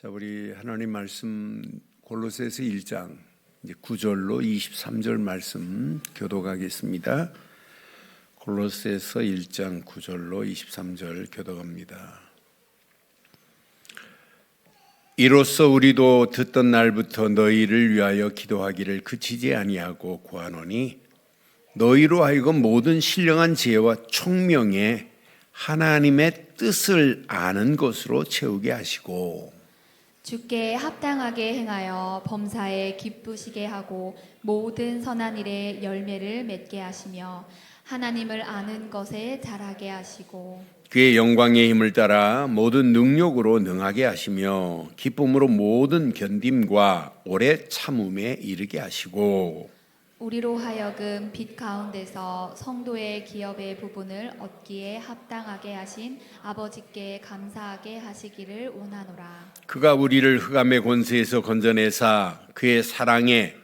자, 우리 하나님 말씀 골로새서 1장 이제 9절로 23절 말씀 교독하겠습니다. 골로새서 1장 9절로 23절 교독합니다. 이로써 우리도 듣던 날부터 너희를 위하여 기도하기를 그치지 아니하고 구하노니 너희로 하여금 모든 신령한 지혜와 총명에 하나님의 뜻을 아는 것으로 채우게 하시고 주께 합당하게 행하여 범사에 기쁘시게 하고 모든 선한 일에 열매를 맺게 하시며 하나님을 아는 것에 자라게 하시고 그의 영광의 힘을 따라 모든 능력으로 능하게 하시며 기쁨으로 모든 견딤과 오래 참음에 이르게 하시고 우리로 하여금 빛 가운데서 성도의 기업의 부분을 얻기에 합당하게 하신 아버지께 감사하게 하시기를 원하노라. 그가 우리를 흑암의 권세에서 건져내사 그의 사랑의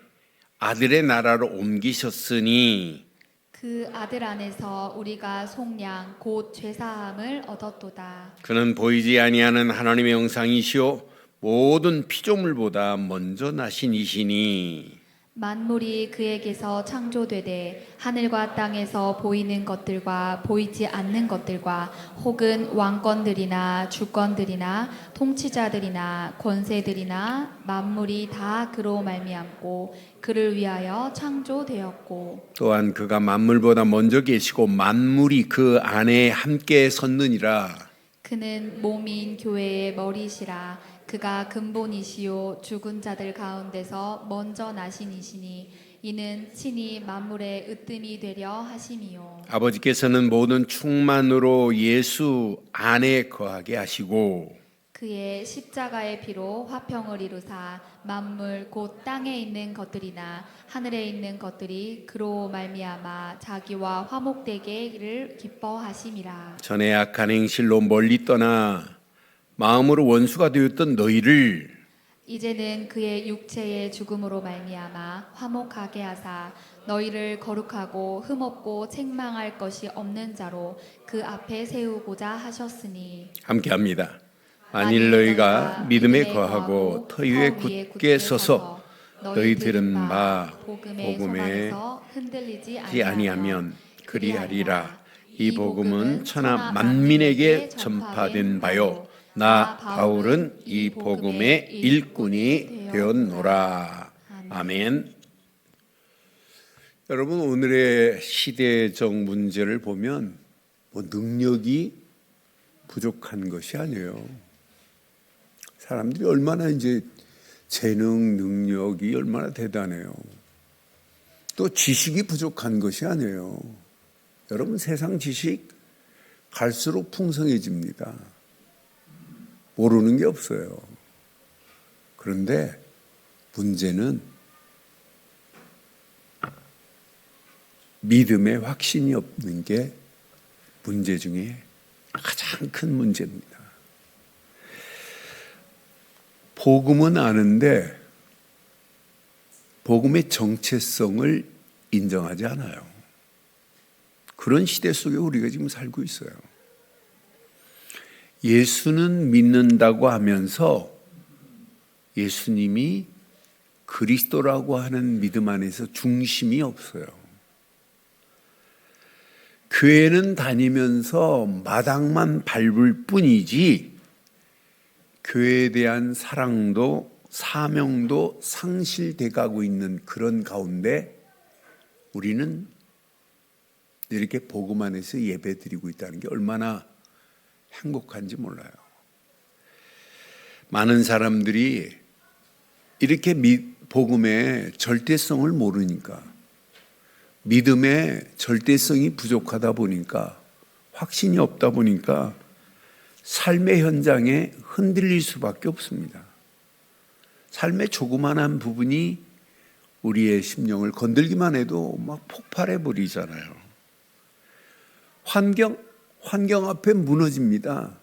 아들의 나라로 옮기셨으니 그 아들 안에서 우리가 속량 곧 죄사함을 얻었도다. 그는 보이지 아니하는 하나님의 형상이시오 모든 피조물보다 먼저 나신 이시니 만물이 그에게서 창조되되 하늘과 땅에서 보이는 것들과 보이지 않는 것들과 혹은 왕권들이나 주권들이나 통치자들이나 권세들이나 만물이 다 그로 말미암고 그를 위하여 창조되었고 또한 그가 만물보다 먼저 계시고 만물이 그 안에 함께 섰느니라. 그는 몸인 교회의 머리시라. 그가 근본이시요 죽은 자들 가운데서 먼저 나신 이시니 이는 친히 만물의 으뜸이 되려 하심이요 아버지께서는 모든 충만으로 예수 안에 거하게 하시고 그의 십자가의 피로 화평을 이루사 만물 곧 땅에 있는 것들이나 하늘에 있는 것들이 그로 말미암아 자기와 화목되기를 기뻐하심이라. 전에 악한 행실로 멀리 떠나 마음으로 원수가 되었던 너희를 이제는 그의 육체의 죽음으로 말미암아 화목하게 하사 너희를 거룩하고 흠없고 책망할 것이 없는 자로 그 앞에 세우고자 하셨으니 함께합니다. 만일 너희가 믿음에 거하고 터 위에 굳게 서서 너희 들은 바 복음에 흔들리지 아니하면 그리하리라. 이 복음은 천하 만민에게 전파된 바요 나 바울은 이 복음의 일꾼이 되었노라. 아멘. 여러분, 오늘의 시대적 문제를 보면 능력이 부족한 것이 아니에요. 사람들이 얼마나 이제 재능, 능력이 얼마나 대단해요. 또 지식이 부족한 것이 아니에요. 여러분, 세상 지식 갈수록 풍성해집니다. 모르는 게 없어요. 그런데 문제는 믿음의 확신이 없는 게 문제 중에 가장 큰 문제입니다. 복음은 아는데 복음의 정체성을 인정하지 않아요. 그런 시대 속에 우리가 지금 살고 있어요. 예수는 믿는다고 하면서 예수님이 그리스도라고 하는 믿음 안에서 중심이 없어요. 교회는 다니면서 마당만 밟을 뿐이지 교회에 대한 사랑도 사명도 상실돼 가고 있는 그런 가운데 우리는 이렇게 복음 안에서 예배드리고 있다는 게 얼마나 행복한지 몰라요. 많은 사람들이 이렇게 복음의 절대성을 모르니까 믿음의 절대성이 부족하다 보니까 확신이 없다 보니까 삶의 현장에 흔들릴 수밖에 없습니다. 삶의 조그만한 부분이 우리의 심령을 건들기만 해도 막 폭발해 버리잖아요. 환경 앞에 무너집니다.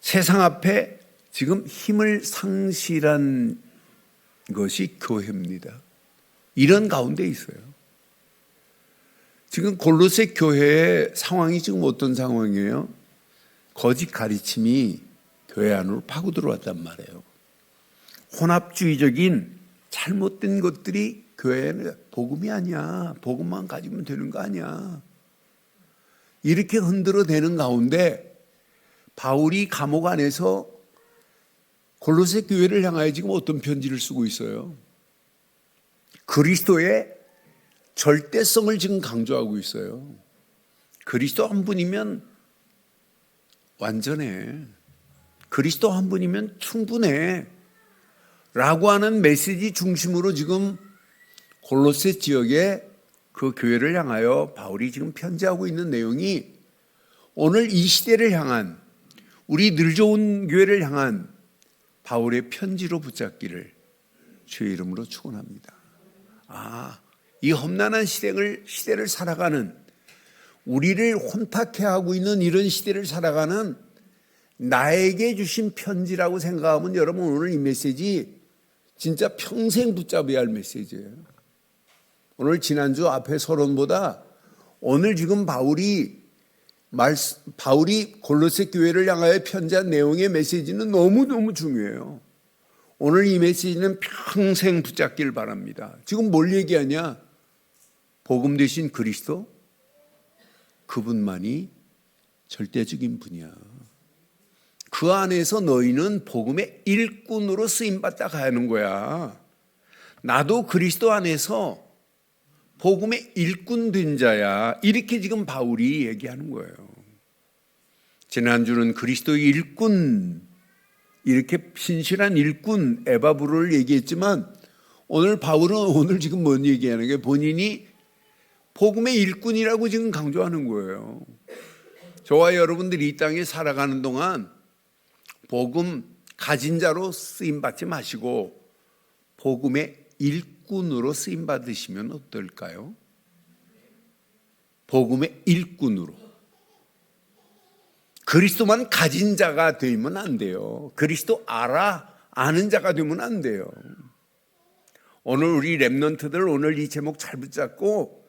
세상 앞에 지금 힘을 상실한 것이 교회입니다. 이런 가운데 있어요. 지금 골로새 교회의 상황이 지금 어떤 상황이에요? 거짓 가르침이 교회 안으로 파고 들어왔단 말이에요. 혼합주의적인 잘못된 것들이 교회는 복음이 아니야. 복음만 가지면 되는 거 아니야. 이렇게 흔들어대는 가운데 바울이 감옥 안에서 골로새 교회를 향하여 지금 어떤 편지를 쓰고 있어요? 그리스도의 절대성을 지금 강조하고 있어요. 그리스도 한 분이면 완전해. 그리스도 한 분이면 충분해. 라고 하는 메시지 중심으로 지금 골로새 지역의 그 교회를 향하여 바울이 지금 편지하고 있는 내용이 오늘 이 시대를 향한, 우리 늘 좋은 교회를 향한 바울의 편지로 붙잡기를 주의 이름으로 축원합니다. 이 험난한 시대를 살아가는, 우리를 혼탁해 하고 있는 이런 시대를 살아가는 나에게 주신 편지라고 생각하면 여러분 오늘 이 메시지 진짜 평생 붙잡아야 할 메시지예요. 오늘 지난주 앞에 서론보다 오늘 지금 바울이 골로새 교회를 향하여 편지한 내용의 메시지는 너무너무 중요해요. 오늘 이 메시지는 평생 붙잡기를 바랍니다. 지금 뭘 얘기하냐? 복음 되신 그리스도? 그분만이 절대적인 분이야. 그 안에서 너희는 복음의 일꾼으로 쓰임받다 가는 거야. 나도 그리스도 안에서 복음의 일꾼 된 자야. 이렇게 지금 바울이 얘기하는 거예요. 지난주는 그리스도의 일꾼, 이렇게 신실한 일꾼 에바브로를 얘기했지만 오늘 바울은 오늘 지금 뭔 얘기하는 게 본인이 복음의 일꾼이라고 지금 강조하는 거예요. 저와 여러분들이 이 땅에 살아가는 동안 복음 가진 자로 쓰임 받지 마시고 복음의 일꾼으로 쓰임 받으시면 어떨까요? 복음의 일꾼으로. 그리스도만 가진 자가 되면 안 돼요. 그리스도 아는 자가 되면 안 돼요. 오늘 우리 렘넌트들 오늘 이 제목 잘 붙잡고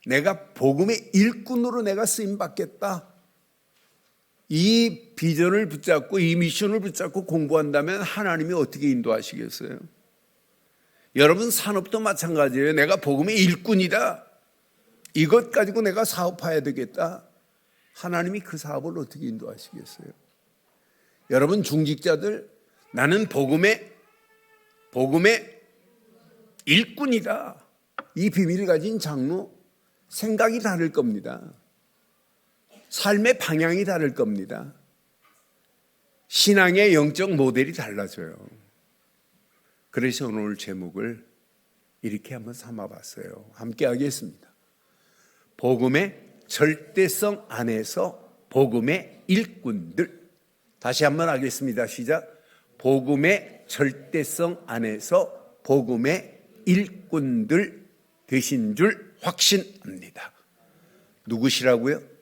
내가 복음의 일꾼으로 내가 쓰임 받겠다. 이 비전을 붙잡고 이 미션을 붙잡고 공부한다면 하나님이 어떻게 인도하시겠어요? 여러분 산업도 마찬가지예요. 내가 복음의 일꾼이다. 이것 가지고 내가 사업해야 되겠다. 하나님이 그 사업을 어떻게 인도하시겠어요? 여러분 중직자들 나는 복음의 일꾼이다. 이 비밀을 가진 장로 생각이 다를 겁니다. 삶의 방향이 다를 겁니다. 신앙의 영적 모델이 달라져요. 그래서 오늘 제목을 이렇게 한번 삼아봤어요. 함께 하겠습니다. 복음의 절대성 안에서 복음의 일꾼들. 다시 한번 하겠습니다. 시작. 복음의 절대성 안에서 복음의 일꾼들 되신 줄 확신합니다. 누구시라고요?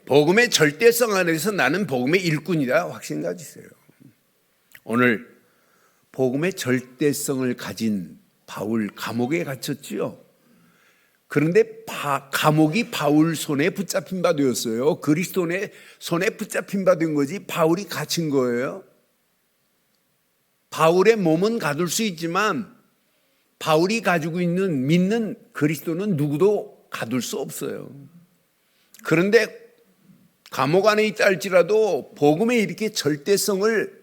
복음의 절대성 안에서 나는 복음의 일꾼이다. 확신 가지세요. 오늘 복음의 절대성을 가진 바울 감옥에 갇혔지요. 그런데 감옥이 바울 손에 붙잡힌 바 되었어요. 그리스도의 손에 붙잡힌 바 된 거지 바울이 갇힌 거예요. 바울의 몸은 가둘 수 있지만 바울이 가지고 있는 믿는 그리스도는 누구도 가둘 수 없어요. 그런데 감옥 안에 있다 할지라도 복음의 이렇게 절대성을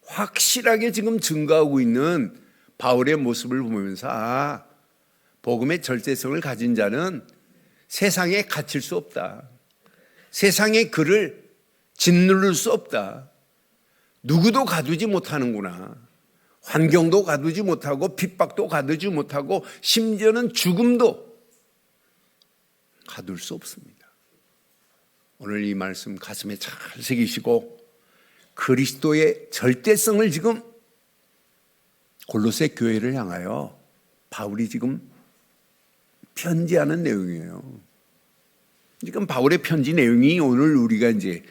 확실하게 지금 증거하고 있는 바울의 모습을 보면서 복음의 절대성을 가진 자는 세상에 갇힐 수 없다. 세상에 그를 짓누를 수 없다. 누구도 가두지 못하는구나. 환경도 가두지 못하고 핍박도 가두지 못하고 심지어는 죽음도 가둘 수 없습니다. 오늘 이 말씀 가슴에 잘 새기시고 그리스도의 절대성을 지금 골로새 교회를 향하여 바울이 지금 편지하는 내용이에요. 지금 바울의 편지 내용이 오늘 우리가 이제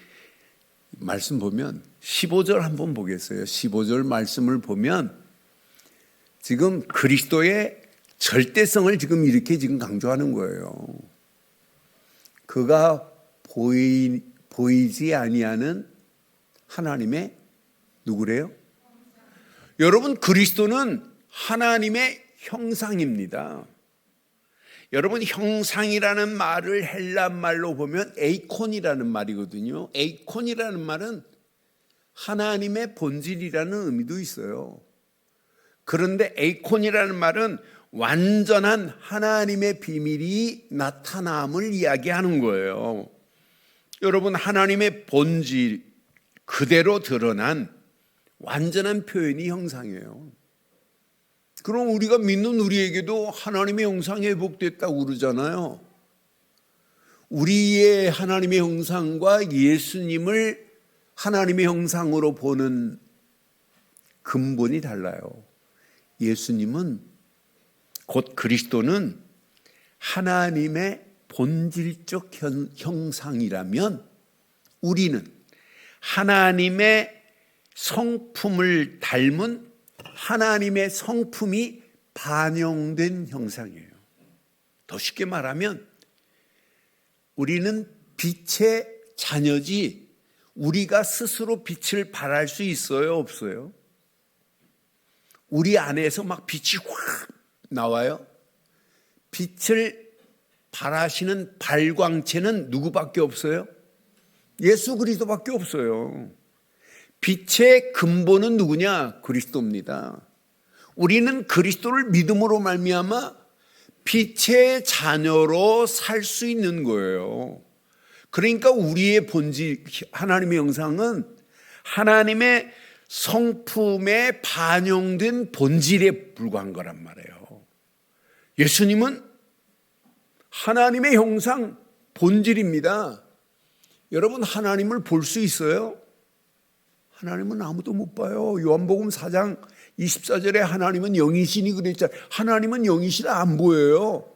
말씀 보면 15절 한번 보겠어요. 15절 말씀을 보면 지금 그리스도의 절대성을 지금 이렇게 지금 강조하는 거예요. 그가 보이지 아니하는 하나님의 누구래요? 여러분, 그리스도는 하나님의 형상입니다. 여러분, 형상이라는 말을 헬라 말로 보면 에이콘이라는 말이거든요. 에이콘이라는 말은 하나님의 본질이라는 의미도 있어요. 그런데 에이콘이라는 말은 완전한 하나님의 비밀이 나타남을 이야기하는 거예요. 여러분, 하나님의 본질 그대로 드러난 완전한 표현이 형상이에요. 그럼 우리가 믿는 우리에게도 하나님의 형상이 회복됐다고 그러잖아요. 우리의 하나님의 형상과 예수님을 하나님의 형상으로 보는 근본이 달라요. 예수님은 곧 그리스도는 하나님의 본질적 형상이라면 우리는 하나님의 성품을 닮은 하나님의 성품이 반영된 형상이에요. 더 쉽게 말하면 우리는 빛의 자녀지 우리가 스스로 빛을 발할 수 있어요, 없어요? 우리 안에서 막 빛이 확 나와요. 빛을 발하시는 발광체는 누구밖에 없어요? 예수 그리스도밖에 없어요. 빛의 근본은 누구냐? 그리스도입니다. 우리는 그리스도를 믿음으로 말미암아 빛의 자녀로 살 수 있는 거예요. 그러니까 우리의 본질, 하나님의 형상은 하나님의 성품에 반영된 본질에 불과한 거란 말이에요. 예수님은 하나님의 형상, 본질입니다. 여러분, 하나님을 볼 수 있어요? 하나님은 아무도 못 봐요. 요한복음 4장 24절에 하나님은 영이시니 그랬잖아요. 하나님은 영이시라 안 보여요.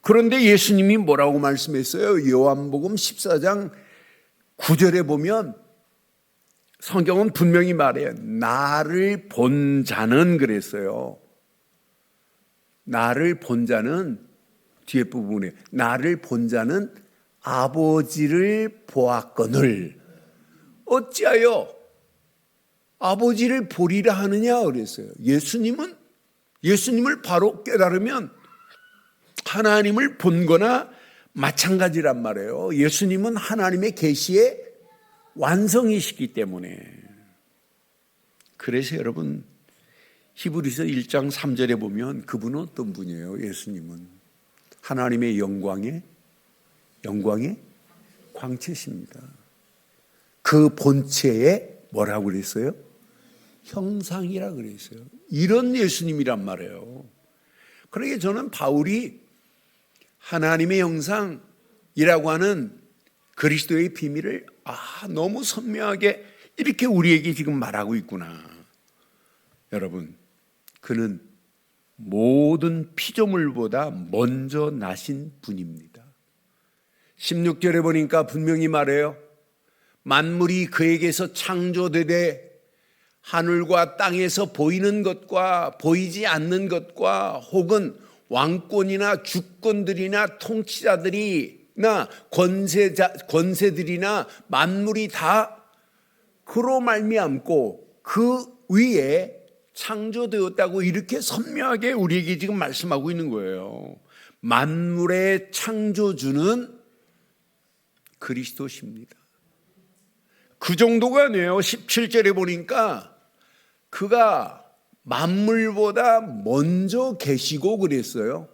그런데 예수님이 뭐라고 말씀했어요? 요한복음 14장 9절에 보면 성경은 분명히 말해요. 나를 본 자는 그랬어요. 나를 본 자는 뒤에 부분에 나를 본 자는 아버지를 보았거늘 어찌하여 아버지를 보리라 하느냐 그랬어요. 예수님을 바로 깨달으면 하나님을 본 거나 마찬가지란 말이에요. 예수님은 하나님의 계시의 완성이시기 때문에. 그래서 여러분 히브리서 1장 3절에 보면 그분은 어떤 분이에요? 예수님은 하나님의 영광의 광채십니다. 그 본체에 뭐라고 그랬어요? 형상이라 그랬어요. 이런 예수님이란 말이에요. 그러니까 저는 바울이 하나님의 형상이라고 하는 그리스도의 비밀을 너무 선명하게 이렇게 우리에게 지금 말하고 있구나. 여러분, 그는 모든 피조물보다 먼저 나신 분입니다. 16절에 보니까 분명히 말해요. 만물이 그에게서 창조되되 하늘과 땅에서 보이는 것과 보이지 않는 것과 혹은 왕권이나 주권들이나 통치자들이나 권세들이나 만물이 다 그로 말미암고 그 위에 창조되었다고 이렇게 선명하게 우리에게 지금 말씀하고 있는 거예요. 만물의 창조주는 그리스도십니다. 그 정도가 아니에요. 17절에 보니까 그가 만물보다 먼저 계시고 그랬어요.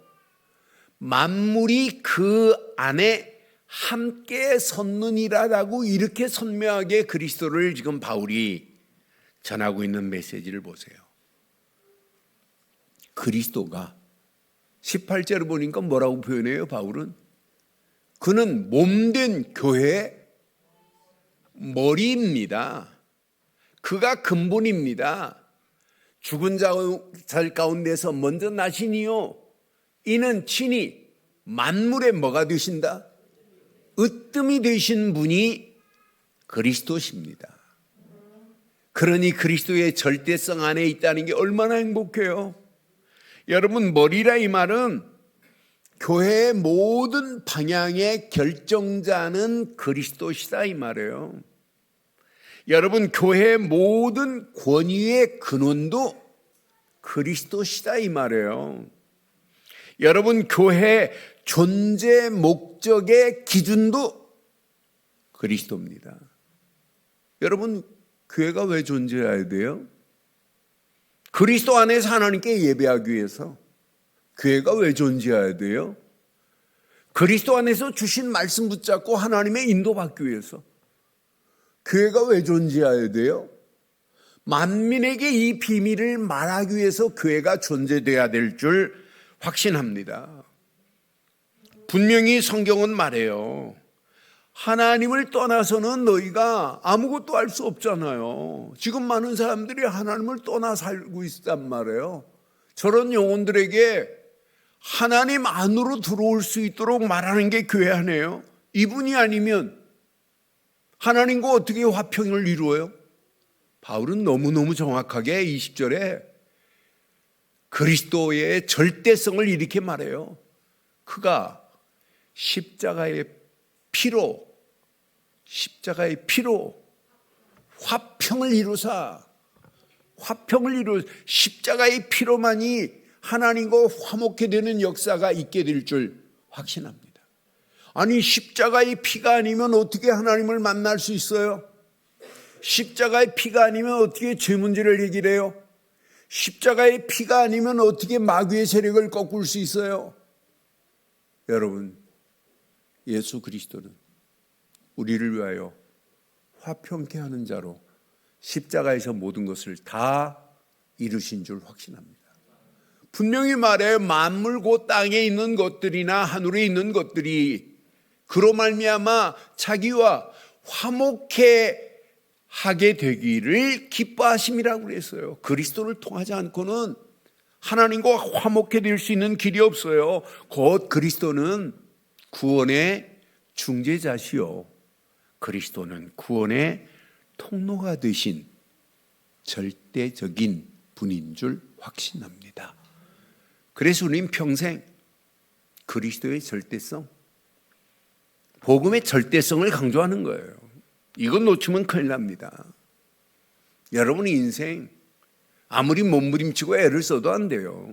만물이 그 안에 함께 섰느니라라고 이렇게 선명하게 그리스도를 지금 바울이 전하고 있는 메시지를 보세요. 그리스도가 18절을 보니까 뭐라고 표현해요? 바울은 그는 몸된 교회의 머리입니다. 그가 근본입니다. 죽은 자 가운데서 먼저 나시니요 이는 친히 만물의 뭐가 되신다? 으뜸이 되신 분이 그리스도십니다. 그러니 그리스도의 절대성 안에 있다는 게 얼마나 행복해요. 여러분, 머리라 이 말은 교회의 모든 방향의 결정자는 그리스도시다 이 말이에요. 여러분, 교회의 모든 권위의 근원도 그리스도시다 이 말이에요. 여러분, 교회 존재 목적의 기준도 그리스도입니다. 여러분, 교회가 왜 존재해야 돼요? 그리스도 안에서 하나님께 예배하기 위해서. 교회가 왜 존재해야 돼요? 그리스도 안에서 주신 말씀 붙잡고 하나님의 인도받기 위해서. 교회가 왜 존재해야 돼요? 만민에게 이 비밀을 말하기 위해서 교회가 존재돼야 될 줄 확신합니다. 분명히 성경은 말해요. 하나님을 떠나서는 너희가 아무것도 할 수 없잖아요. 지금 많은 사람들이 하나님을 떠나 살고 있단 말이에요. 저런 영혼들에게 하나님 안으로 들어올 수 있도록 말하는 게 교회 아니에요? 이분이 아니면 하나님과 어떻게 화평을 이루어요? 바울은 너무너무 정확하게 20절에 그리스도의 절대성을 이렇게 말해요. 그가 십자가의 피로 화평을 이루사, 십자가의 피로만이 하나님과 화목해 되는 역사가 있게 될 줄 확신합니다. 아니, 십자가의 피가 아니면 어떻게 하나님을 만날 수 있어요? 십자가의 피가 아니면 어떻게 죄 문제를 해결해요? 십자가의 피가 아니면 어떻게 마귀의 세력을 꺾을 수 있어요? 여러분, 예수 그리스도는 우리를 위하여 화평케 하는 자로 십자가에서 모든 것을 다 이루신 줄 확신합니다. 분명히 말해요. 만물 곧 땅에 있는 것들이나 하늘에 있는 것들이 그로 말미암아 자기와 화목해 하게 되기를 기뻐하심이라고 그랬어요. 그리스도를 통하지 않고는 하나님과 화목해 될 수 있는 길이 없어요. 곧 그리스도는 구원의 중재자시요, 그리스도는 구원의 통로가 되신 절대적인 분인 줄 확신합니다. 그래서 우리는 평생 그리스도의 절대성, 복음의 절대성을 강조하는 거예요. 이건 놓치면 큰일 납니다. 여러분의 인생 아무리 몸부림치고 애를 써도 안 돼요.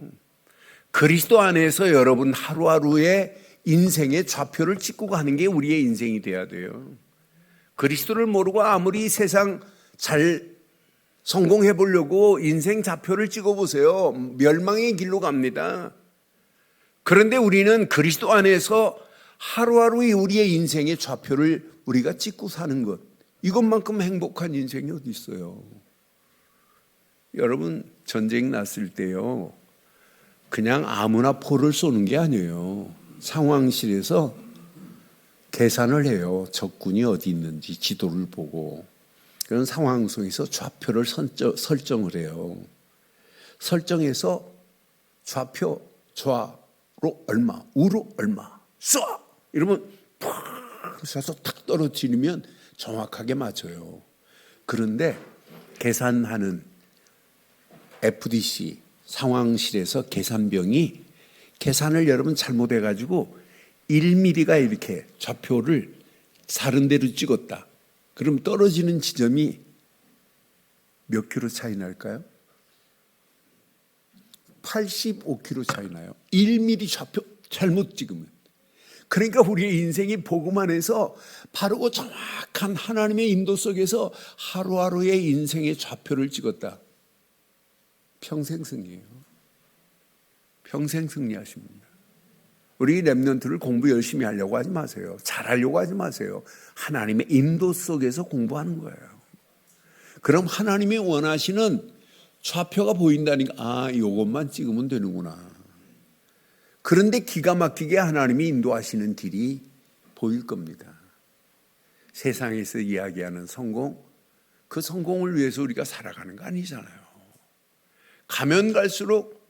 그리스도 안에서 여러분 하루하루의 인생의 좌표를 찍고 가는 게 우리의 인생이 돼야 돼요. 그리스도를 모르고 아무리 세상 잘 성공해 보려고 인생 좌표를 찍어보세요. 멸망의 길로 갑니다. 그런데 우리는 그리스도 안에서 하루하루의 우리의 인생의 좌표를 우리가 찍고 사는 것, 이것만큼 행복한 인생이 어디 있어요? 여러분, 전쟁 났을 때요, 그냥 아무나 포를 쏘는 게 아니에요. 상황실에서 계산을 해요. 적군이 어디 있는지 지도를 보고. 그런 상황 속에서 좌표를 설정을 해요. 설정해서 좌표, 좌로 얼마, 우로 얼마, 쏴! 이러면 팍 쏴서 탁 떨어뜨리면 정확하게 맞아요. 그런데 계산하는 FDC 상황실에서 계산병이 계산을 여러분 잘못해가지고 1mm가 이렇게 좌표를 다른 데로 찍었다. 그럼 떨어지는 지점이 몇 킬로 차이 날까요? 85km 차이 나요. 1mm 좌표 잘못 찍으면. 그러니까 우리의 인생이 복음 안에서 바르고 정확한 하나님의 인도 속에서 하루하루의 인생의 좌표를 찍었다. 평생 승리예요. 평생 승리하십니다. 우리 렘넌트를 공부 열심히 하려고 하지 마세요. 잘하려고 하지 마세요. 하나님의 인도 속에서 공부하는 거예요. 그럼 하나님이 원하시는 좌표가 보인다니까, 아, 이것만 찍으면 되는구나. 그런데 기가 막히게 하나님이 인도하시는 길이 보일 겁니다. 세상에서 이야기하는 성공, 그 성공을 위해서 우리가 살아가는 거 아니잖아요. 가면 갈수록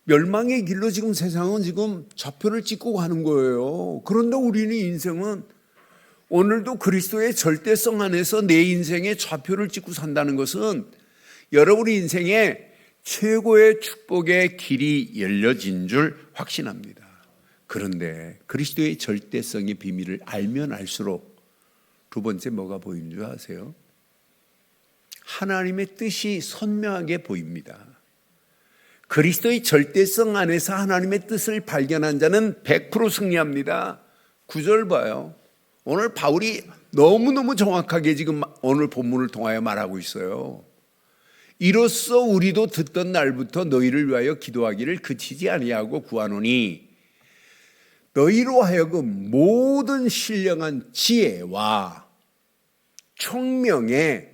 멸망의 길로 지금 세상은 지금 좌표를 찍고 가는 거예요. 그런데 우리는 인생은 오늘도 그리스도의 절대성 안에서 내 인생의 좌표를 찍고 산다는 것은 여러분의 인생에 최고의 축복의 길이 열려진 줄 확신합니다. 그런데 그리스도의 절대성의 비밀을 알면 알수록 두 번째 뭐가 보이는 줄 아세요? 하나님의 뜻이 선명하게 보입니다. 그리스도의 절대성 안에서 하나님의 뜻을 발견한 자는 100% 승리합니다. 9절 봐요. 오늘 바울이 너무너무 정확하게 지금 오늘 본문을 통하여 말하고 있어요. 이로써 우리도 듣던 날부터 너희를 위하여 기도하기를 그치지 아니하고 구하노니 너희로 하여금 모든 신령한 지혜와 총명에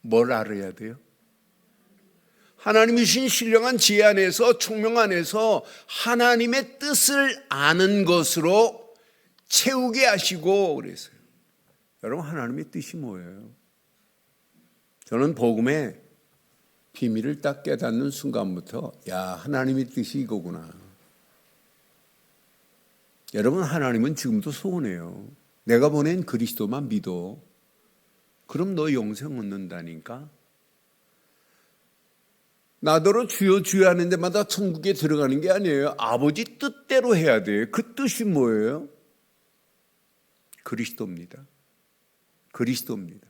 뭘 알아야 돼요? 하나님이 주신 신령한 지혜 안에서, 총명 안에서 하나님의 뜻을 아는 것으로 채우게 하시고 그랬어요. 여러분, 하나님의 뜻이 뭐예요? 저는 복음의 비밀을 딱 깨닫는 순간부터 하나님의 뜻이 이거구나. 여러분, 하나님은 지금도 소원해요. 내가 보낸 그리스도만 믿어. 그럼 너 영생 얻는다니까. 나더러 주여 주여 하는 데마다 천국에 들어가는 게 아니에요. 아버지 뜻대로 해야 돼요. 그 뜻이 뭐예요? 그리스도입니다. 그리스도입니다.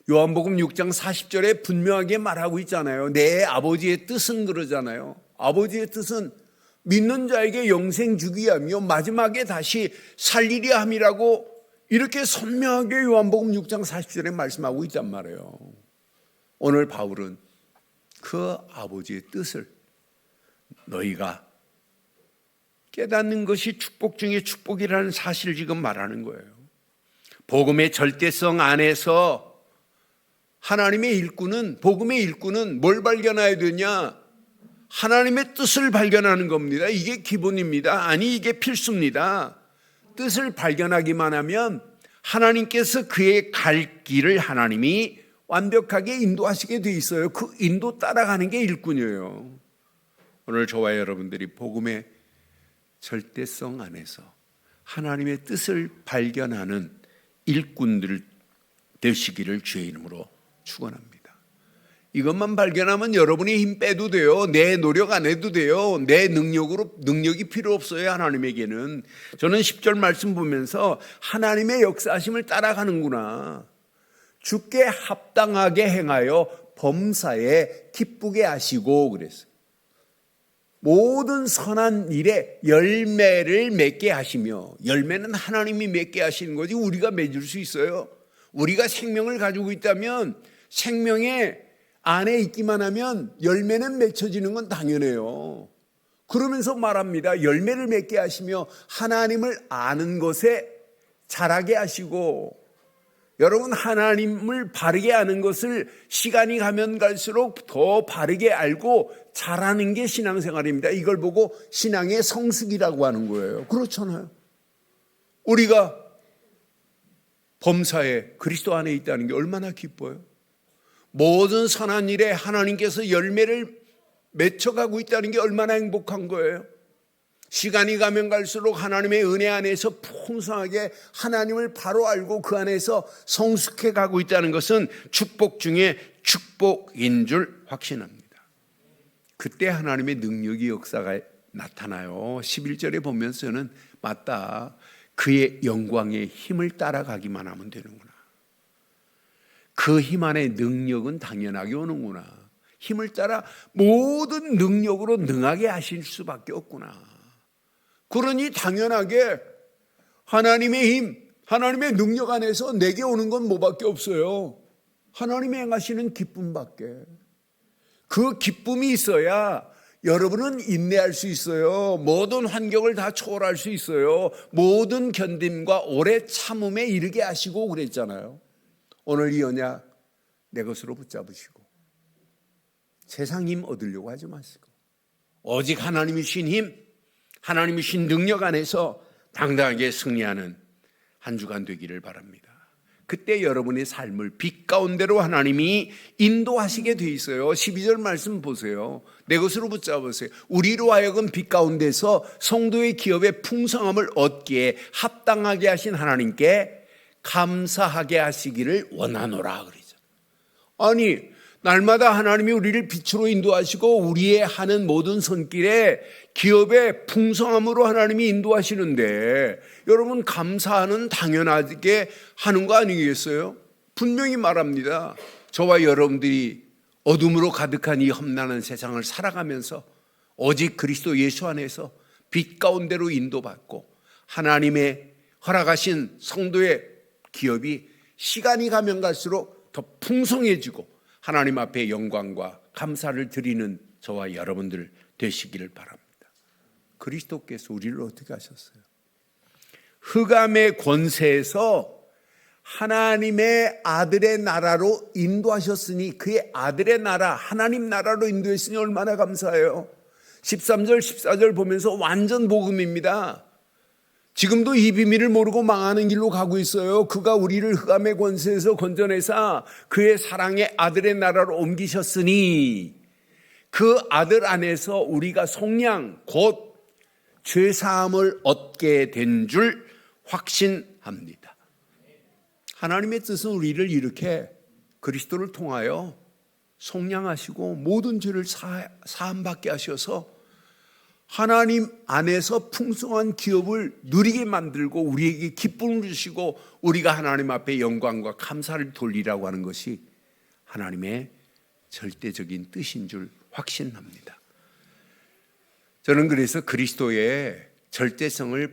요한복음 6장 40절에 분명하게 말하고 있잖아요. 내 아버지의 뜻은 그러잖아요. 아버지의 뜻은 믿는 자에게 영생 주기 위하며 마지막에 다시 살리려 함이라고 이렇게 선명하게 요한복음 6장 40절에 말씀하고 있단 말이에요. 오늘 바울은 그 아버지의 뜻을 너희가 깨닫는 것이 축복 중에 축복이라는 사실을 지금 말하는 거예요. 복음의 절대성 안에서 하나님의 일꾼은, 복음의 일꾼은 뭘 발견해야 되냐? 하나님의 뜻을 발견하는 겁니다. 이게 기본입니다. 아니, 이게 필수입니다. 뜻을 발견하기만 하면 하나님께서 그의 갈 길을 하나님이 완벽하게 인도하시게 돼 있어요. 그 인도 따라가는 게 일꾼이에요. 오늘 저와 여러분들이 복음의 절대성 안에서 하나님의 뜻을 발견하는 일꾼들 되시기를 주의 이름으로 축원합니다. 이것만 발견하면 여러분이 힘 빼도 돼요. 내 노력 안 해도 돼요. 내 능력이 필요 없어요. 하나님에게는. 저는 10절 말씀 보면서 하나님의 역사하심을 따라가는구나. 주께 합당하게 행하여 범사에 기쁘게 하시고 그랬어요. 모든 선한 일에 열매를 맺게 하시며, 열매는 하나님이 맺게 하시는 거지 우리가 맺을 수 있어요? 우리가 생명을 가지고 있다면 생명의 안에 있기만 하면 열매는 맺혀지는 건 당연해요. 그러면서 말합니다. 열매를 맺게 하시며 하나님을 아는 것에 자라게 하시고, 여러분, 하나님을 바르게 아는 것을 시간이 가면 갈수록 더 바르게 알고 잘하는 게 신앙생활입니다. 이걸 보고 신앙의 성숙이라고 하는 거예요. 그렇잖아요. 우리가 범사에 그리스도 안에 있다는 게 얼마나 기뻐요. 모든 선한 일에 하나님께서 열매를 맺혀가고 있다는 게 얼마나 행복한 거예요. 시간이 가면 갈수록 하나님의 은혜 안에서 풍성하게 하나님을 바로 알고 그 안에서 성숙해 가고 있다는 것은 축복 중에 축복인 줄 확신합니다. 그때 하나님의 능력이 역사가 나타나요. 11절에 보면서는 맞다. 그의 영광의 힘을 따라가기만 하면 되는구나. 그 힘 안에 능력은 당연하게 오는구나. 힘을 따라 모든 능력으로 능하게 하실 수밖에 없구나. 그러니 당연하게 하나님의 힘, 하나님의 능력 안에서 내게 오는 건 뭐밖에 없어요? 하나님이 행하시는 기쁨밖에. 그 기쁨이 있어야 여러분은 인내할 수 있어요. 모든 환경을 다 초월할 수 있어요. 모든 견딤과 오래 참음에 이르게 하시고 그랬잖아요. 오늘 이 언약 내 것으로 붙잡으시고 세상 힘 얻으려고 하지 마시고 오직 하나님이 주신 힘, 하나님이 주신 능력 안에서 당당하게 승리하는 한 주간 되기를 바랍니다. 그때 여러분의 삶을 빛 가운데로 하나님이 인도하시게 돼 있어요. 12절 말씀 보세요. 내 것으로 붙잡으세요. 우리로 하여금 빛 가운데서 성도의 기업의 풍성함을 얻기에 합당하게 하신 하나님께 감사하게 하시기를 원하노라 그러죠. 아니, 날마다 하나님이 우리를 빛으로 인도하시고 우리의 하는 모든 손길에 기업의 풍성함으로 하나님이 인도하시는데 여러분 감사는 당연하게 하는 거 아니겠어요? 분명히 말합니다. 저와 여러분들이 어둠으로 가득한 이 험난한 세상을 살아가면서 오직 그리스도 예수 안에서 빛 가운데로 인도받고 하나님의 허락하신 성도의 기업이 시간이 가면 갈수록 더 풍성해지고 하나님 앞에 영광과 감사를 드리는 저와 여러분들 되시기를 바랍니다. 그리스도께서 우리를 어떻게 하셨어요? 흑암의 권세에서 하나님의 아들의 나라로 인도하셨으니, 그의 아들의 나라, 하나님 나라로 인도했으니 얼마나 감사해요. 13절 14절 보면서 완전 복음입니다. 지금도 이 비밀을 모르고 망하는 길로 가고 있어요. 그가 우리를 흑암의 권세에서 건져내사 그의 사랑의 아들의 나라로 옮기셨으니 그 아들 안에서 우리가 속량 곧 죄사함을 얻게 된 줄 확신합니다. 하나님의 뜻은 우리를 이렇게 그리스도를 통하여 속량하시고 모든 죄를 사함받게 하셔서 하나님 안에서 풍성한 기업을 누리게 만들고 우리에게 기쁨을 주시고 우리가 하나님 앞에 영광과 감사를 돌리라고 하는 것이 하나님의 절대적인 뜻인 줄 확신합니다. 저는 그래서 그리스도의 절대성을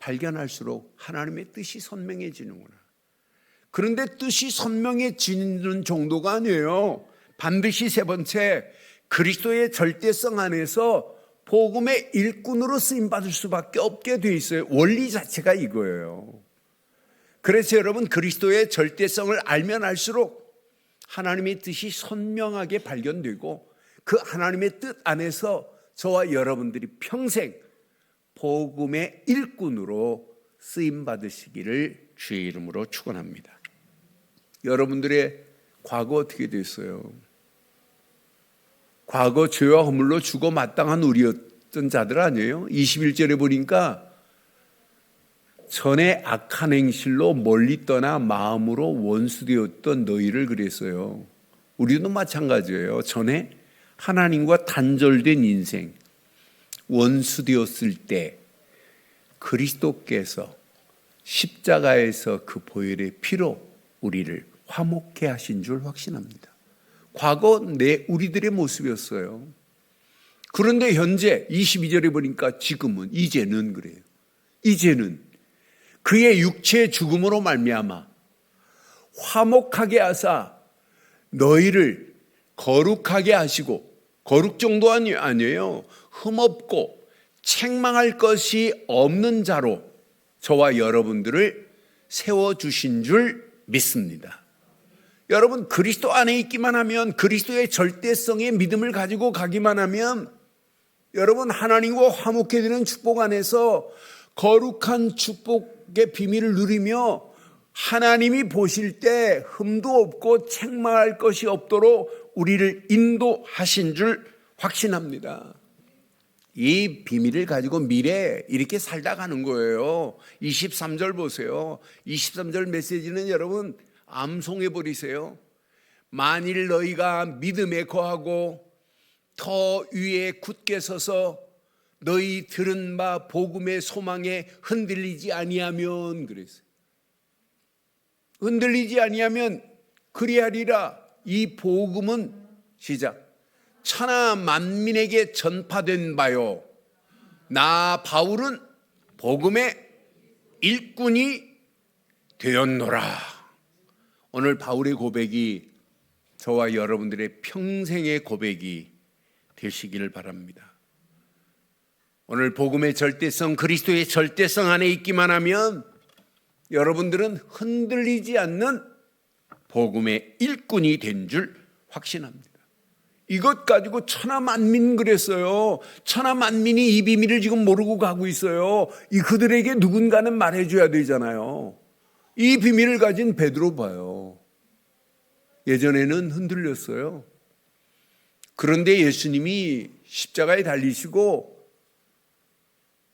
발견할수록 하나님의 뜻이 선명해지는구나. 그런데 뜻이 선명해지는 정도가 아니에요. 반드시 세 번째, 그리스도의 절대성 안에서 복음의 일꾼으로 쓰임받을 수밖에 없게 돼 있어요. 원리 자체가 이거예요. 그래서 여러분, 그리스도의 절대성을 알면 알수록 하나님의 뜻이 선명하게 발견되고 그 하나님의 뜻 안에서 저와 여러분들이 평생 복음의 일꾼으로 쓰임받으시기를 주의 이름으로 축원합니다. 여러분들의 과거 어떻게 됐어요? 과거 죄와 허물로 죽어 마땅한 우리였던 자들 아니에요? 21절에 보니까 전에 악한 행실로 멀리 떠나 마음으로 원수되었던 너희를 그랬어요. 우리도 마찬가지예요. 전에 하나님과 단절된 인생, 원수되었을 때 그리스도께서 십자가에서 그 보혈의 피로 우리를 화목케 하신 줄 확신합니다. 과거 우리들의 모습이었어요. 그런데 현재 22절에 보니까 지금은, 이제는 그래요. 이제는 그의 육체의 죽음으로 말미암아 화목하게 하사 너희를 거룩하게 하시고, 거룩 정도 아니에요. 흠없고 책망할 것이 없는 자로 저와 여러분들을 세워주신 줄 믿습니다. 여러분, 그리스도 안에 있기만 하면, 그리스도의 절대성의 믿음을 가지고 가기만 하면 여러분, 하나님과 화목해 되는 축복 안에서 거룩한 축복의 비밀을 누리며 하나님이 보실 때 흠도 없고 책망할 것이 없도록 우리를 인도하신 줄 확신합니다. 이 비밀을 가지고 미래에 이렇게 살다 가는 거예요. 23절 보세요. 23절 메시지는 여러분 암송해 버리세요. 만일 너희가 믿음에 거하고 더 위에 굳게 서서 너희 들은 바 복음의 소망에 흔들리지 아니하면, 그랬어요. 흔들리지 아니하면 그리하리라. 이 복음은 시작, 천하 만민에게 전파된 바요, 나 바울은 복음의 일꾼이 되었노라. 오늘 바울의 고백이 저와 여러분들의 평생의 고백이 되시기를 바랍니다. 오늘 복음의 절대성, 그리스도의 절대성 안에 있기만 하면 여러분들은 흔들리지 않는 복음의 일꾼이 된 줄 확신합니다. 이것 가지고 천하 만민 그랬어요. 천하 만민이 이 비밀을 지금 모르고 가고 있어요. 그들에게 누군가는 말해줘야 되잖아요. 이 비밀을 가진 베드로 봐요. 예전에는 흔들렸어요. 그런데 예수님이 십자가에 달리시고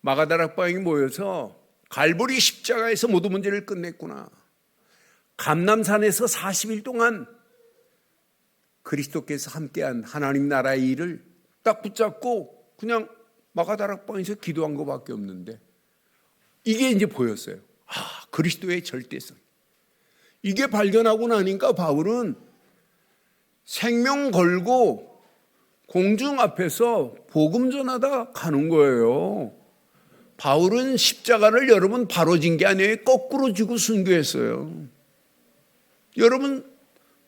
마가다락방에 모여서 갈보리 십자가에서 모든 문제를 끝냈구나. 감람산에서 40일 동안 그리스도께서 함께한 하나님 나라의 일을 딱 붙잡고 그냥 마가다락방에서 기도한 것밖에 없는데 이게 이제 보였어요. 그리스도의 절대성. 이게 발견하고 나니까 바울은 생명 걸고 공중 앞에서 복음 전하다 가는 거예요. 바울은 십자가를 여러분 바로 진 게 아니에요. 거꾸로 지고 순교했어요. 여러분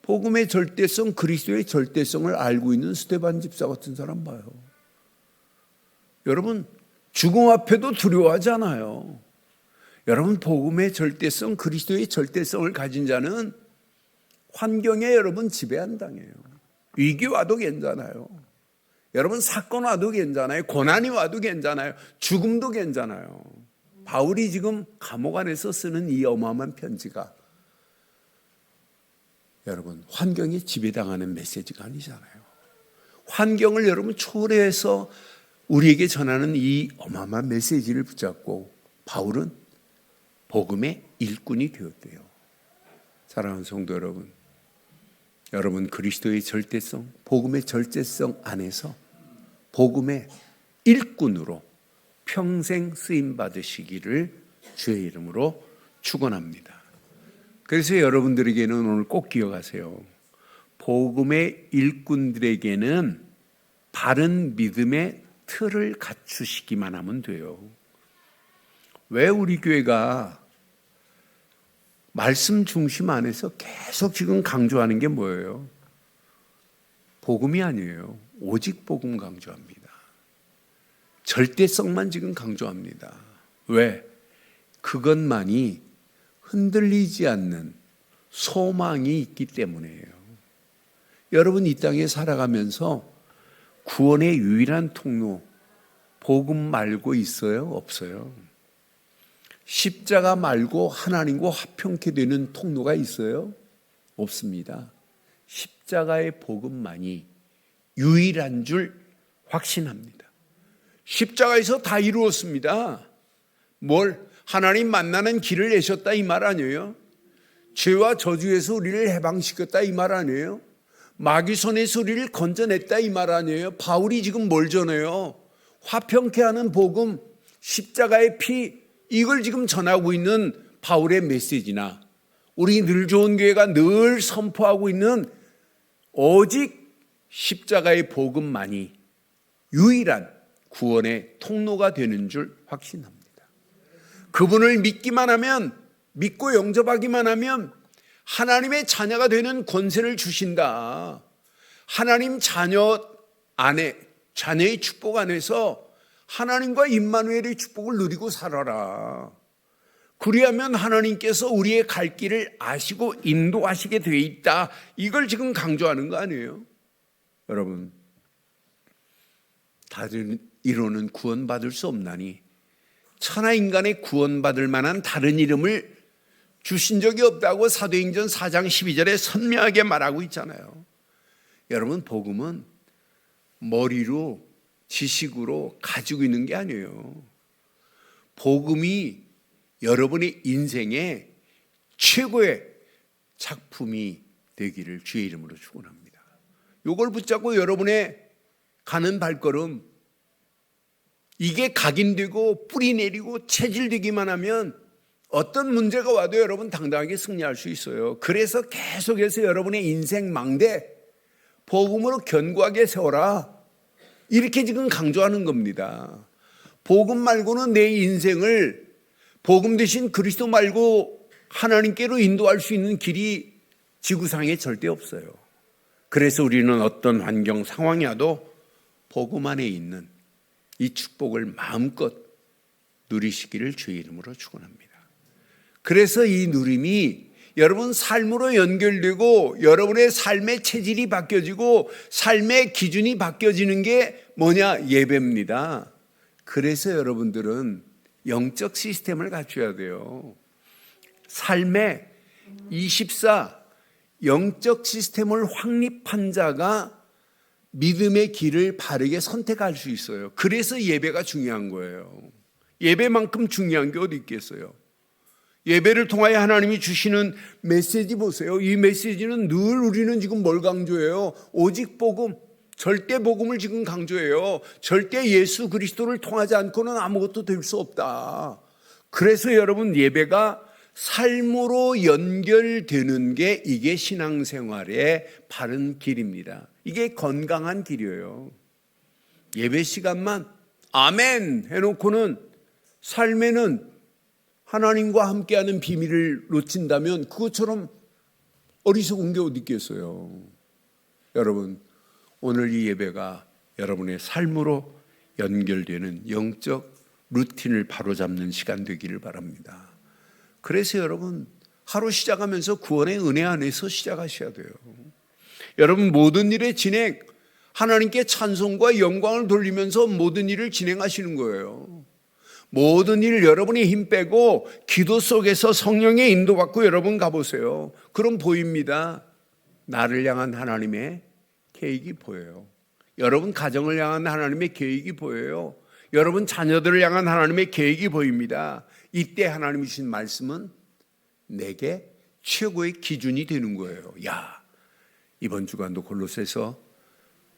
복음의 절대성, 그리스도의 절대성을 알고 있는 스데반 집사 같은 사람 봐요. 여러분 죽음 앞에도 두려워하지 않아요. 여러분 복음의 절대성, 그리스도의 절대성을 가진 자는 환경에 여러분 지배 안 당해요. 위기 와도 괜찮아요. 여러분 사건 와도 괜찮아요. 고난이 와도 괜찮아요. 죽음도 괜찮아요. 바울이 지금 감옥 안에서 쓰는 이 어마어마한 편지가 여러분 환경에 지배당하는 메시지가 아니잖아요. 환경을 여러분 초래해서 우리에게 전하는 이 어마어마한 메시지를 붙잡고 바울은 복음의 일꾼이 되었대요. 사랑하는 성도 여러분, 여러분 그리스도의 절대성, 복음의 절대성 안에서 복음의 일꾼으로 평생 쓰임 받으시기를 주의 이름으로 축원합니다. 그래서 여러분들에게는 오늘 꼭 기억하세요. 복음의 일꾼들에게는 바른 믿음의 틀을 갖추시기만 하면 돼요. 왜 우리 교회가 말씀 중심 안에서 계속 지금 강조하는 게 뭐예요? 복음이 아니에요. 오직 복음 강조합니다. 절대성만 지금 강조합니다. 왜? 그것만이 흔들리지 않는 소망이 있기 때문이에요. 여러분 이 땅에 살아가면서 구원의 유일한 통로 복음 말고 있어요? 없어요? 십자가 말고 하나님과 화평케 되는 통로가 있어요? 없습니다. 십자가의 복음만이 유일한 줄 확신합니다. 십자가에서 다 이루었습니다. 뭘? 하나님 만나는 길을 내셨다 이 말 아니에요? 죄와 저주에서 우리를 해방시켰다 이 말 아니에요? 마귀 손에서 우리를 건져냈다 이 말 아니에요? 바울이 지금 뭘 전해요? 화평케 하는 복음, 십자가의 피, 이걸 지금 전하고 있는 바울의 메시지나 우리 늘 좋은 교회가 늘 선포하고 있는 오직 십자가의 복음만이 유일한 구원의 통로가 되는 줄 확신합니다. 그분을 믿기만 하면, 믿고 영접하기만 하면 하나님의 자녀가 되는 권세를 주신다. 하나님 자녀 안에, 자녀의 축복 안에서 하나님과 임마누엘의 축복을 누리고 살아라. 그리하면 하나님께서 우리의 갈 길을 아시고 인도하시게 되어 있다. 이걸 지금 강조하는 거 아니에요? 여러분, 다른 이론은 구원받을 수 없나니 천하 인간의 구원받을 만한 다른 이름을 주신 적이 없다고 사도행전 4장 12절에 선명하게 말하고 있잖아요. 여러분 복음은 머리로 지식으로 가지고 있는 게 아니에요. 복음이 여러분의 인생의 최고의 작품이 되기를 주의 이름으로 축원합니다. 이걸 붙잡고 여러분의 가는 발걸음, 이게 각인되고 뿌리 내리고 체질되기만 하면 어떤 문제가 와도 여러분 당당하게 승리할 수 있어요. 그래서 계속해서 여러분의 인생 망대 복음으로 견고하게 세워라, 이렇게 지금 강조하는 겁니다. 복음 말고는 내 인생을 복음 대신 그리스도 말고 하나님께로 인도할 수 있는 길이 지구상에 절대 없어요. 그래서 우리는 어떤 환경 상황이 와도 복음 안에 있는 이 축복을 마음껏 누리시기를 주의 이름으로 축원합니다. 그래서 이 누림이 여러분 삶으로 연결되고 여러분의 삶의 체질이 바뀌어지고 삶의 기준이 바뀌어지는 게 뭐냐? 예배입니다. 그래서 여러분들은 영적 시스템을 갖춰야 돼요. 삶의 24 영적 시스템을 확립한 자가 믿음의 길을 바르게 선택할 수 있어요. 그래서 예배가 중요한 거예요. 예배만큼 중요한 게 어디 있겠어요? 예배를 통하여 하나님이 주시는 메시지 보세요. 이 메시지는 늘 우리는 지금 뭘 강조해요? 오직 복음, 절대 복음을 지금 강조해요. 절대 예수 그리스도를 통하지 않고는 아무것도 될 수 없다. 그래서 여러분 예배가 삶으로 연결되는 게 이게 신앙생활의 바른 길입니다. 이게 건강한 길이에요. 예배 시간만 아멘 해놓고는 삶에는 하나님과 함께하는 비밀을 놓친다면 그것처럼 어리석은 게 어디 있겠어요. 여러분, 오늘 이 예배가 여러분의 삶으로 연결되는 영적 루틴을 바로잡는 시간 되기를 바랍니다. 그래서 여러분, 하루 시작하면서 구원의 은혜 안에서 시작하셔야 돼요. 여러분, 모든 일의 진행, 하나님께 찬송과 영광을 돌리면서 모든 일을 진행하시는 거예요. 모든 일 여러분이 힘 빼고 기도 속에서 성령의 인도받고 여러분 가보세요. 그럼 보입니다. 나를 향한 하나님의 계획이 보여요. 여러분 가정을 향한 하나님의 계획이 보여요. 여러분 자녀들을 향한 하나님의 계획이 보입니다. 이때 하나님이 주신 말씀은 내게 최고의 기준이 되는 거예요. 야, 이번 주간도 골로새서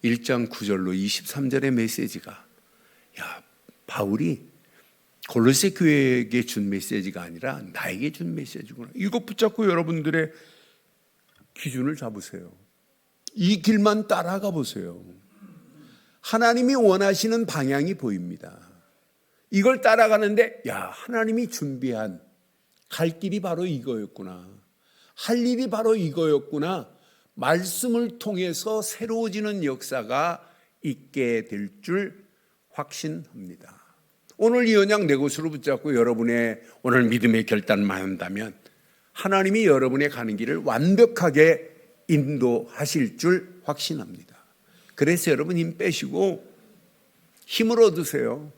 1장 9절로 23절의 메시지가, 야, 바울이 골로새 교회에게 준 메시지가 아니라 나에게 준 메시지구나. 이거 붙잡고 여러분들의 기준을 잡으세요. 이 길만 따라가 보세요. 하나님이 원하시는 방향이 보입니다. 이걸 따라가는데, 야, 하나님이 준비한 갈 길이 바로 이거였구나. 할 일이 바로 이거였구나. 말씀을 통해서 새로워지는 역사가 있게 될 줄 확신합니다. 오늘 이 언약 내 것으로 붙잡고 여러분의 오늘 믿음의 결단만 한다면 하나님이 여러분의 가는 길을 완벽하게 인도하실 줄 확신합니다. 그래서 여러분 힘 빼시고 힘을 얻으세요.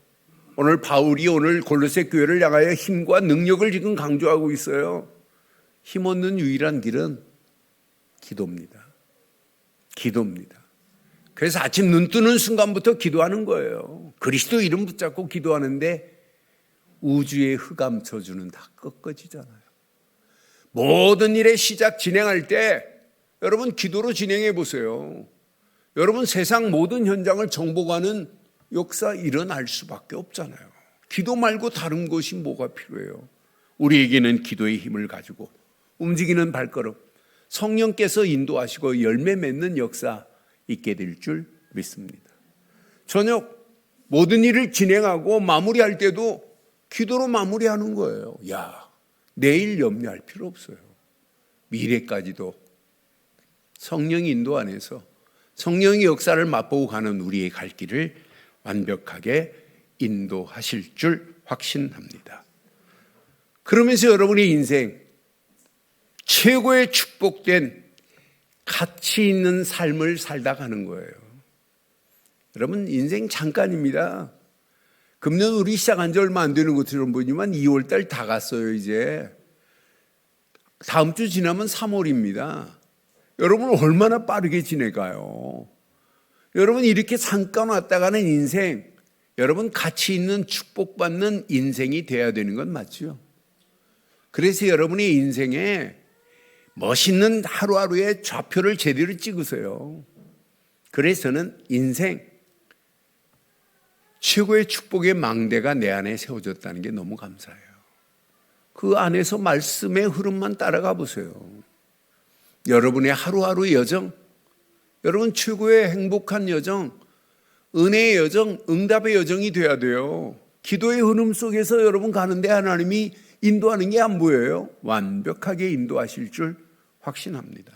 오늘 바울이 오늘 골로새 교회를 향하여 힘과 능력을 지금 강조하고 있어요. 힘 얻는 유일한 길은 기도입니다. 기도입니다. 그래서 아침 눈 뜨는 순간부터 기도하는 거예요. 그리스도 이름 붙잡고 기도하는데 우주의 흑암 저주는 다 꺾어지잖아요. 모든 일의 시작 진행할 때 여러분 기도로 진행해 보세요. 여러분 세상 모든 현장을 정복하는 역사 일어날 수밖에 없잖아요. 기도 말고 다른 것이 뭐가 필요해요? 우리에게는 기도의 힘을 가지고 움직이는 발걸음, 성령께서 인도하시고 열매 맺는 역사 있게 될 줄 믿습니다. 저녁 모든 일을 진행하고 마무리할 때도 기도로 마무리하는 거예요. 야, 내일 염려할 필요 없어요. 미래까지도 성령의 인도 안에서 성령의 역사를 맛보고 가는 우리의 갈 길을 완벽하게 인도하실 줄 확신합니다. 그러면서 여러분의 인생 최고의 축복된 가치 있는 삶을 살다 가는 거예요. 여러분 인생 잠깐입니다. 금년 우리 시작한 지 얼마 안 되는 것처럼 보이지만 2월달 다 갔어요. 이제 다음 주 지나면 3월입니다. 여러분 얼마나 빠르게 지내가요. 여러분 이렇게 잠깐 왔다 가는 인생, 여러분 가치 있는 축복받는 인생이 돼야 되는 건 맞죠? 그래서 여러분의 인생에 멋있는 하루하루의 좌표를 제대로 찍으세요. 그래서는 인생 최고의 축복의 망대가 내 안에 세워졌다는 게 너무 감사해요. 그 안에서 말씀의 흐름만 따라가 보세요. 여러분의 하루하루 여정, 여러분 최고의 행복한 여정, 은혜의 여정, 응답의 여정이 돼야 돼요. 기도의 흐름 속에서 여러분 가는데 하나님이 인도하는 게 안 보여요. 완벽하게 인도하실 줄 확신합니다.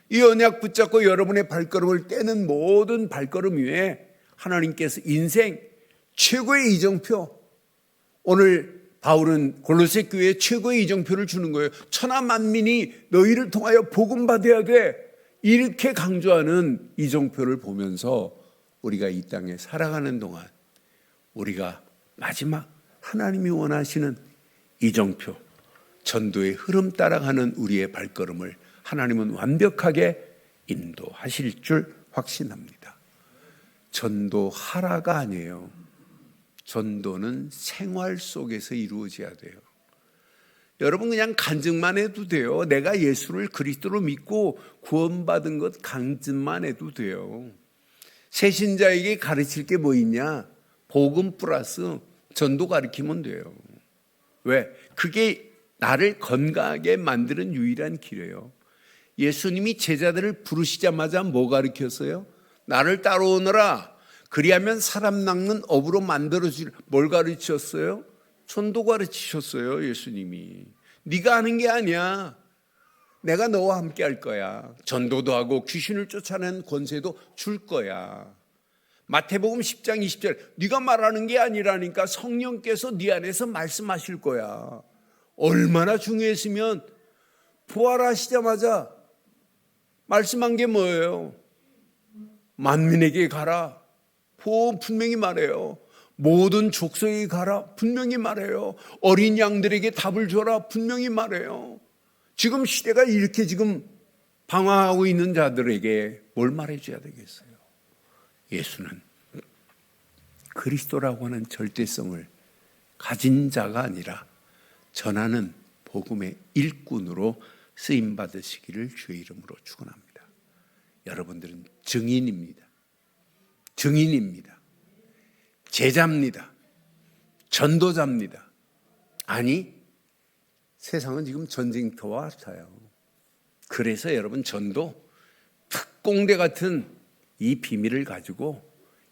이 언약 붙잡고 여러분의 발걸음을 떼는 모든 발걸음 위에 하나님께서 인생 최고의 이정표, 오늘 바울은 골로새 교회에 최고의 이정표를 주는 거예요. 천하 만민이 너희를 통하여 복음 받아야 돼. 이렇게 강조하는 이정표를 보면서 우리가 이 땅에 살아가는 동안 우리가 마지막 하나님이 원하시는 이정표, 전도의 흐름 따라가는 우리의 발걸음을 하나님은 완벽하게 인도하실 줄 확신합니다. 전도하라가 아니에요. 전도는 생활 속에서 이루어져야 돼요. 여러분 그냥 간증만 해도 돼요. 내가 예수를 그리스도로 믿고 구원받은 것 간증만 해도 돼요. 새신자에게 가르칠 게 뭐 있냐? 복음 플러스 전도 가르치면 돼요. 왜? 그게 나를 건강하게 만드는 유일한 길이에요. 예수님이 제자들을 부르시자마자 뭐 가르쳤어요? 나를 따라오너라. 그리하면 사람 낚는 업으로 만들어줄. 뭘 가르치셨어요? 전도 가르치셨어요. 예수님이. 네가 하는 게 아니야. 내가 너와 함께 할 거야. 전도도 하고 귀신을 쫓아내는 권세도 줄 거야. 마태복음 10장 20절 네가 말하는 게 아니라니까 성령께서 네 안에서 말씀하실 거야. 얼마나 중요했으면 부활하시자마자 말씀한 게 뭐예요? 만민에게 가라. 분명히 말해요. 모든 족속에게 가라. 분명히 말해요. 어린 양들에게 답을 줘라. 분명히 말해요. 지금 시대가 이렇게 지금 방황하고 있는 자들에게 뭘 말해줘야 되겠어요? 예수는 그리스도라고 하는 절대성을 가진 자가 아니라 전하는 복음의 일꾼으로 쓰임받으시기를 주의 이름으로 축원합니다. 여러분들은 증인입니다. 증인입니다. 제자입니다. 전도자입니다. 아니, 세상은 지금 전쟁터와 같아요. 그래서 여러분 전도 특공대 같은 이 비밀을 가지고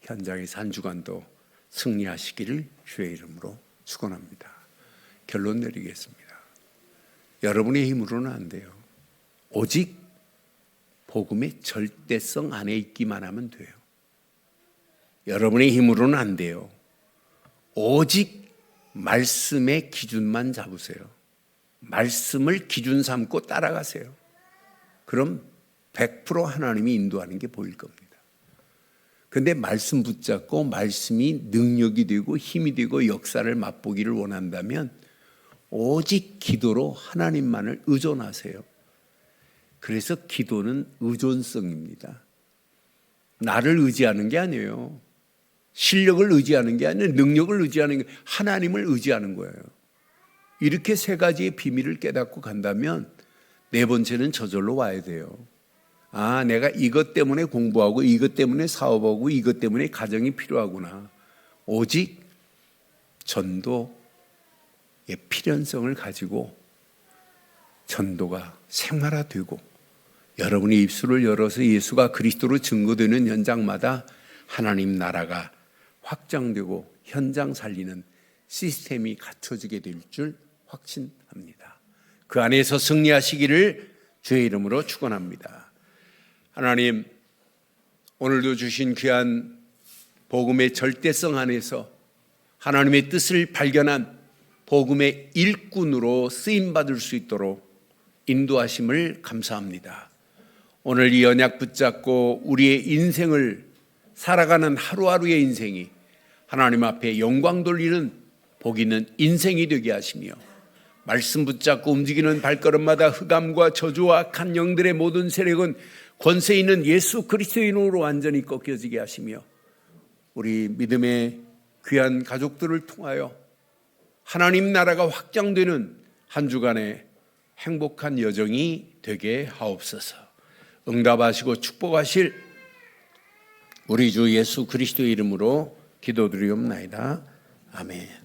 현장에서 한 주간도 승리하시기를 주의 이름으로 축원합니다. 결론 내리겠습니다. 여러분의 힘으로는 안 돼요. 오직 복음의 절대성 안에 있기만 하면 돼요. 여러분의 힘으로는 안 돼요. 오직 말씀의 기준만 잡으세요. 말씀을 기준 삼고 따라가세요. 그럼 100% 하나님이 인도하는 게 보일 겁니다. 그런데 말씀 붙잡고 말씀이 능력이 되고 힘이 되고 역사를 맛보기를 원한다면 오직 기도로 하나님만을 의존하세요. 그래서 기도는 의존성입니다. 나를 의지하는 게 아니에요. 실력을 의지하는 게 아니라 능력을 의지하는 게 하나님을 의지하는 거예요. 이렇게 세 가지의 비밀을 깨닫고 간다면 네 번째는 저절로 와야 돼요. 아, 내가 이것 때문에 공부하고 이것 때문에 사업하고 이것 때문에 가정이 필요하구나. 오직 전도의 필연성을 가지고 전도가 생활화되고 여러분의 입술을 열어서 예수가 그리스도로 증거되는 현장마다 하나님 나라가 확장되고 현장 살리는 시스템이 갖춰지게 될 줄 확신합니다. 그 안에서 승리하시기를 주의 이름으로 축원합니다. 하나님, 오늘도 주신 귀한 복음의 절대성 안에서 하나님의 뜻을 발견한 복음의 일꾼으로 쓰임받을 수 있도록 인도하심을 감사합니다. 오늘 이 언약 붙잡고 우리의 인생을 살아가는 하루하루의 인생이 하나님 앞에 영광 돌리는 복 있는 인생이 되게 하시며 말씀 붙잡고 움직이는 발걸음마다 흑암과 저주와 악한 영들의 모든 세력은 권세 있는 예수 그리스도의 이름으로 완전히 꺾여지게 하시며 우리 믿음의 귀한 가족들을 통하여 하나님 나라가 확장되는 한 주간의 행복한 여정이 되게 하옵소서. 응답하시고 축복하실 우리 주 예수 그리스도의 이름으로 기도드리옵나이다. 아멘.